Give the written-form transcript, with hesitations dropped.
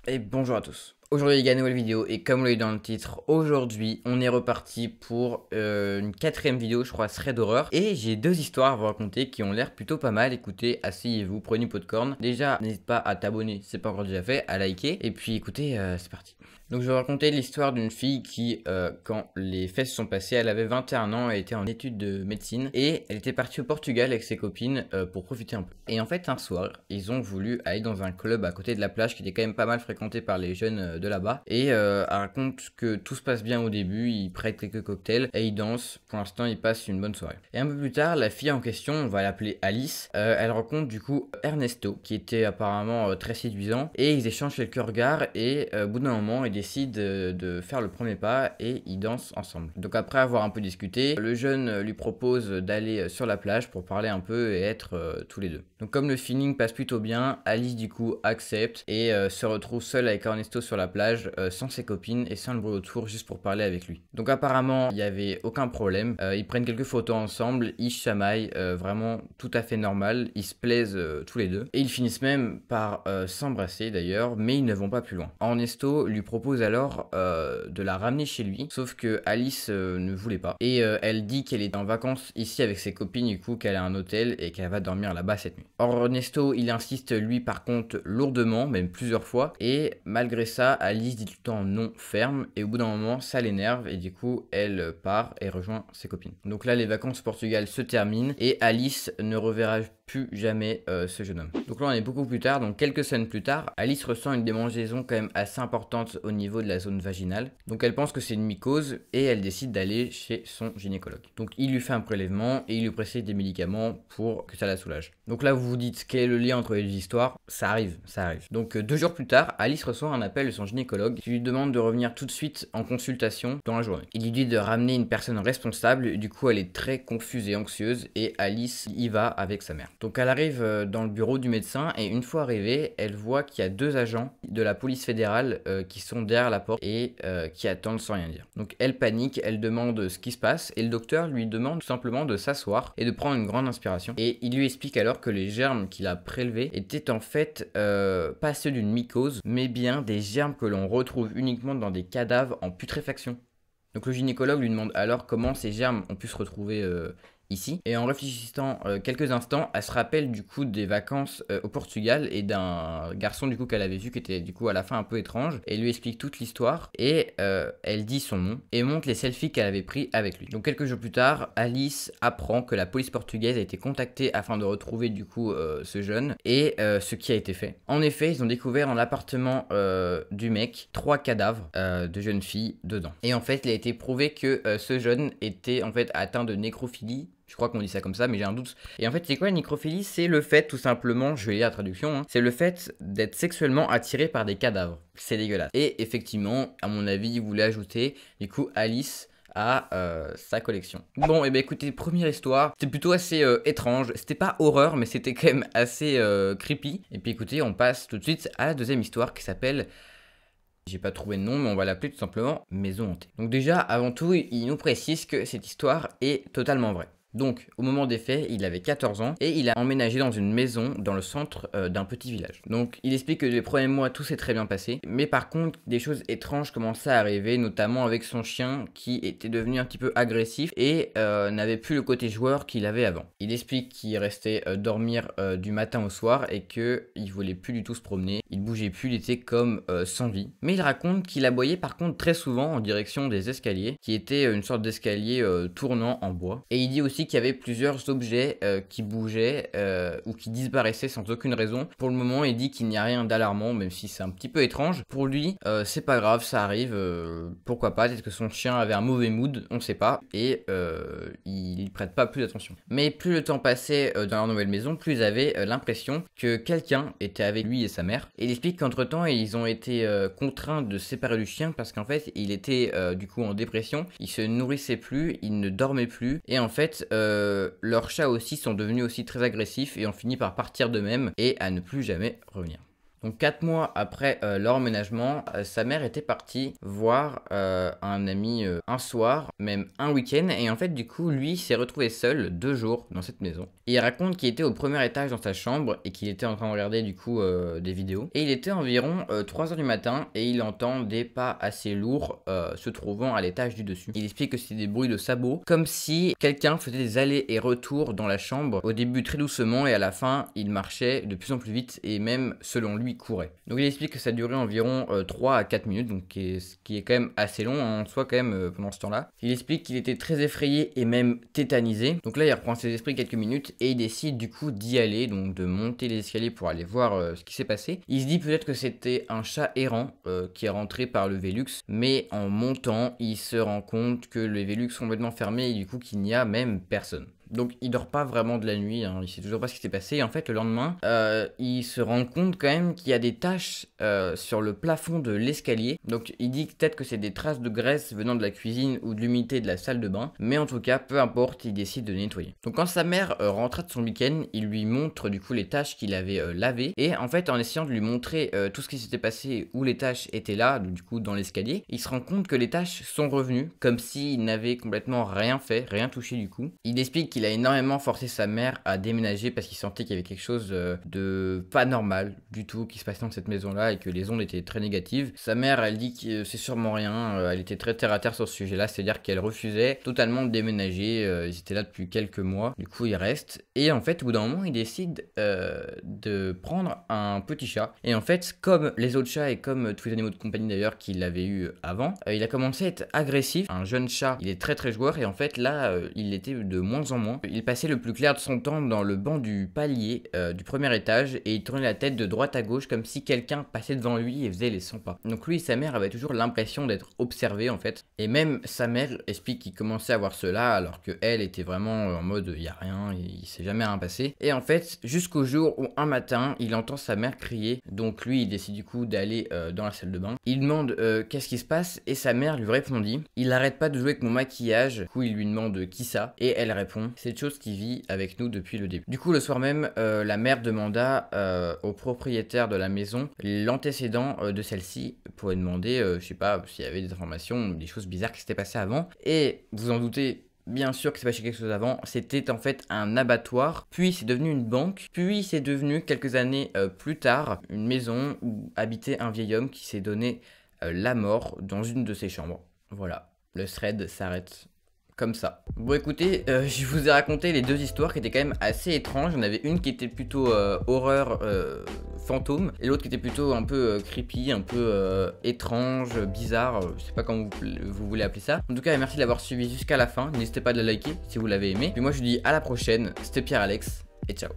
Et bonjour à tous. Aujourd'hui il y a une nouvelle vidéo et comme vous l'avez dans le titre, aujourd'hui on est reparti pour une quatrième vidéo, je crois, thread d'horreur. Et j'ai deux histoires à vous raconter qui ont l'air plutôt pas mal. Écoutez, asseyez-vous, prenez popcorn. Déjà, n'hésite pas à t'abonner si c'est pas encore déjà fait, à liker. Et puis écoutez, c'est parti. Donc je vais raconter l'histoire d'une fille qui, quand les fêtes se sont passées, elle avait 21 ans, elle était en études de médecine et elle était partie au Portugal avec ses copines pour profiter un peu. Et en fait un soir, ils ont voulu aller dans un club à côté de la plage qui était quand même pas mal fréquenté par les jeunes de là-bas. Et elle raconte que tout se passe bien au début, ils prêtent quelques cocktails et ils dansent. Pour l'instant ils passent une bonne soirée. Et un peu plus tard, la fille en question, on va l'appeler Alice, elle rencontre du coup Ernesto qui était apparemment très séduisant et ils échangent quelques regards et au bout d'un moment ils décident de faire le premier pas et ils dansent ensemble. Donc après avoir un peu discuté, le jeune lui propose d'aller sur la plage pour parler un peu et être tous les deux. Donc comme le feeling passe plutôt bien, Alice du coup accepte et se retrouve seule avec Ernesto sur la plage sans ses copines et sans le bruit autour, juste pour parler avec lui. Donc apparemment il n'y avait aucun problème, ils prennent quelques photos ensemble, ils se chamaillent, vraiment tout à fait normal, ils se plaisent tous les deux et ils finissent même par s'embrasser d'ailleurs, mais ils ne vont pas plus loin. Ernesto lui propose alors de la ramener chez lui, sauf que Alice ne voulait pas et elle dit qu'elle est en vacances ici avec ses copines, du coup qu'elle a un hôtel et qu'elle va dormir là-bas cette nuit. Or Ernesto il insiste lui par contre lourdement, même plusieurs fois, et malgré ça Alice dit tout le temps non ferme et au bout d'un moment ça l'énerve et du coup elle part et rejoint ses copines. Donc là les vacances au Portugal se terminent et Alice ne reverra plus jamais ce jeune homme. Donc là on est beaucoup plus tard, donc quelques semaines plus tard, Alice ressent une démangeaison quand même assez importante au niveau de la zone vaginale. Donc elle pense que c'est une mycose et elle décide d'aller chez son gynécologue. Donc il lui fait un prélèvement et il lui prescrit des médicaments pour que ça la soulage. Donc là vous vous dites quel est le lien entre les deux histoires? Ça arrive, ça arrive. Donc 2 jours plus tard, Alice reçoit un appel de son gynécologue qui lui demande de revenir tout de suite en consultation dans la journée. Il lui dit de ramener une personne responsable, du coup elle est très confuse et anxieuse et Alice y va avec sa mère. Donc elle arrive dans le bureau du médecin et une fois arrivée, elle voit qu'il y a 2 agents de la police fédérale qui sont derrière la porte et qui attendent sans rien dire. Donc elle panique, elle demande ce qui se passe et le docteur lui demande tout simplement de s'asseoir et de prendre une grande inspiration. Et il lui explique alors que les germes qu'il a prélevés étaient en fait pas ceux d'une mycose, mais bien des germes que l'on retrouve uniquement dans des cadavres en putréfaction. Donc le gynécologue lui demande alors comment ces germes ont pu se retrouver ici. Et en réfléchissant quelques instants, elle se rappelle du coup des vacances au Portugal et d'un garçon du coup qu'elle avait vu qui était du coup à la fin un peu étrange. Et lui explique toute l'histoire et elle dit son nom et montre les selfies qu'elle avait pris avec lui. Donc quelques jours plus tard, Alice apprend que la police portugaise a été contactée afin de retrouver du coup ce jeune et ce qui a été fait. En effet, ils ont découvert dans l'appartement du mec 3 cadavres de jeunes filles dedans. Et en fait, il a été prouvé que ce jeune était en fait atteint de nécrophilie. Je crois qu'on dit ça comme ça, mais j'ai un doute. Et en fait, c'est quoi la nécrophilie? C'est le fait, tout simplement, je vais lire la traduction, hein, c'est le fait d'être sexuellement attiré par des cadavres. C'est dégueulasse. Et effectivement, à mon avis, il voulait ajouter, du coup, Alice à sa collection. Bon, et ben écoutez, première histoire, c'était plutôt assez étrange. C'était pas horreur, mais c'était quand même assez creepy. Et puis écoutez, on passe tout de suite à la deuxième histoire qui s'appelle... J'ai pas trouvé de nom, mais on va l'appeler tout simplement Maison hantée. Donc déjà, avant tout, il nous précise que cette histoire est totalement vraie. Donc, au moment des faits, il avait 14 ans et il a emménagé dans une maison dans le centre d'un petit village. Donc, il explique que les premiers mois, tout s'est très bien passé. Mais par contre, des choses étranges commençaient à arriver, notamment avec son chien qui était devenu un petit peu agressif et n'avait plus le côté joueur qu'il avait avant. Il explique qu'il restait dormir du matin au soir et qu'il voulait plus du tout se promener. Il bougeait plus, il était comme sans vie. Mais il raconte qu'il aboyait par contre très souvent en direction des escaliers, qui étaient une sorte d'escalier tournant en bois. Et il dit aussi qu'il y avait plusieurs objets qui bougeaient ou qui disparaissaient sans aucune raison. Pour le moment, il dit qu'il n'y a rien d'alarmant, même si c'est un petit peu étrange. Pour lui, c'est pas grave, ça arrive, pourquoi pas, peut-être que son chien avait un mauvais mood, on sait pas, et il prête pas plus d'attention. Mais plus le temps passait dans leur nouvelle maison, plus ils avaient l'impression que quelqu'un était avec lui et sa mère. Et il explique qu'entre temps, ils ont été contraints de se séparer du chien parce qu'en fait, il était du coup en dépression, il se nourrissait plus, il ne dormait plus, et en fait, leurs chats aussi sont devenus aussi très agressifs et ont fini par partir d'eux-mêmes et à ne plus jamais revenir. Donc 4 mois après leur emménagement, sa mère était partie voir un ami un soir, même un week-end, et en fait du coup lui s'est retrouvé seul 2 jours dans cette maison. Et il raconte qu'il était au premier étage dans sa chambre et qu'il était en train de regarder du coup des vidéos. Et il était environ 3 h du matin et il entend des pas assez lourds se trouvant à l'étage du dessus. Il explique que c'était des bruits de sabots, comme si quelqu'un faisait des allers et retours dans la chambre, au début très doucement et à la fin il marchait de plus en plus vite et même selon lui courait. Donc il explique que ça durait environ 3 à 4 minutes, donc ce qui est quand même assez long en soi quand même pendant ce temps-là. Il explique qu'il était très effrayé et même tétanisé. Donc là il reprend ses esprits quelques minutes et il décide du coup d'y aller, donc de monter les escaliers pour aller voir ce qui s'est passé. Il se dit peut-être que c'était un chat errant qui est rentré par le Velux, mais en montant il se rend compte que le Velux est complètement fermé et du coup qu'il n'y a même personne. Donc il dort pas vraiment de la nuit, hein. Il sait toujours pas ce qui s'est passé. Et en fait le lendemain, il se rend compte quand même qu'il y a des taches sur le plafond de l'escalier. Donc il dit peut-être que c'est des traces de graisse venant de la cuisine ou de l'humidité de la salle de bain. Mais en tout cas, peu importe, il décide de nettoyer. Donc quand sa mère rentra de son week-end, il lui montre du coup les taches qu'il avait lavées. Et en fait en essayant de lui montrer tout ce qui s'était passé, où les taches étaient là, du coup dans l'escalier, il se rend compte que les taches sont revenues, comme s'il n'avait complètement rien fait, rien touché du coup. Il explique qu'il a énormément forcé sa mère à déménager parce qu'il sentait qu'il y avait quelque chose de pas normal du tout qui se passait dans cette maison-là et que les ondes étaient très négatives. Sa mère, elle dit que c'est sûrement rien, elle était très terre à terre sur ce sujet-là, c'est-à-dire qu'elle refusait totalement de déménager, ils étaient là depuis quelques mois, du coup il reste. Et en fait, au bout d'un moment, il décide de prendre un petit chat. Et en fait, comme les autres chats et comme tous les animaux de compagnie d'ailleurs qu'il avait eu avant, il a commencé à être agressif. Un jeune chat, il est très très joueur et en fait là, il l'était de moins en moins. Il passait le plus clair de son temps dans le banc du palier du premier étage et il tournait la tête de droite à gauche comme si quelqu'un passait devant lui et faisait les 100 pas. Donc lui et sa mère avaient toujours l'impression d'être observés en fait. Et même sa mère explique qu'il commençait à voir cela alors que elle était vraiment en mode il y a rien, il s'est jamais rien passé. Et en fait jusqu'au jour où un matin il entend sa mère crier. Donc lui il décide du coup d'aller dans la salle de bain. Il demande qu'est-ce qui se passe et sa mère lui répondit il arrête pas de jouer avec mon maquillage. Du coup il lui demande qui ça et elle répond c'est chose qui vit avec nous depuis le début. Du coup le soir même la mère demanda au propriétaire de la maison l'antécédent de celle-ci pour lui demander je sais pas s'il y avait des informations ou des choses bizarres qui s'étaient passées avant et vous en doutez bien sûr que c'est passé quelque chose avant, c'était en fait un abattoir, puis c'est devenu une banque, puis c'est devenu quelques années plus tard une maison où habitait un vieil homme qui s'est donné la mort dans une de ses chambres. Voilà, le thread s'arrête comme ça. Bon écoutez, je vous ai raconté les deux histoires qui étaient quand même assez étranges. Il y en avait une qui était plutôt horreur fantôme et l'autre qui était plutôt un peu creepy, un peu étrange, bizarre, je sais pas comment vous voulez appeler ça. En tout cas merci de l'avoir suivi jusqu'à la fin, n'hésitez pas à le liker si vous l'avez aimé. Puis moi je vous dis à la prochaine, c'était Pierre Alex et ciao.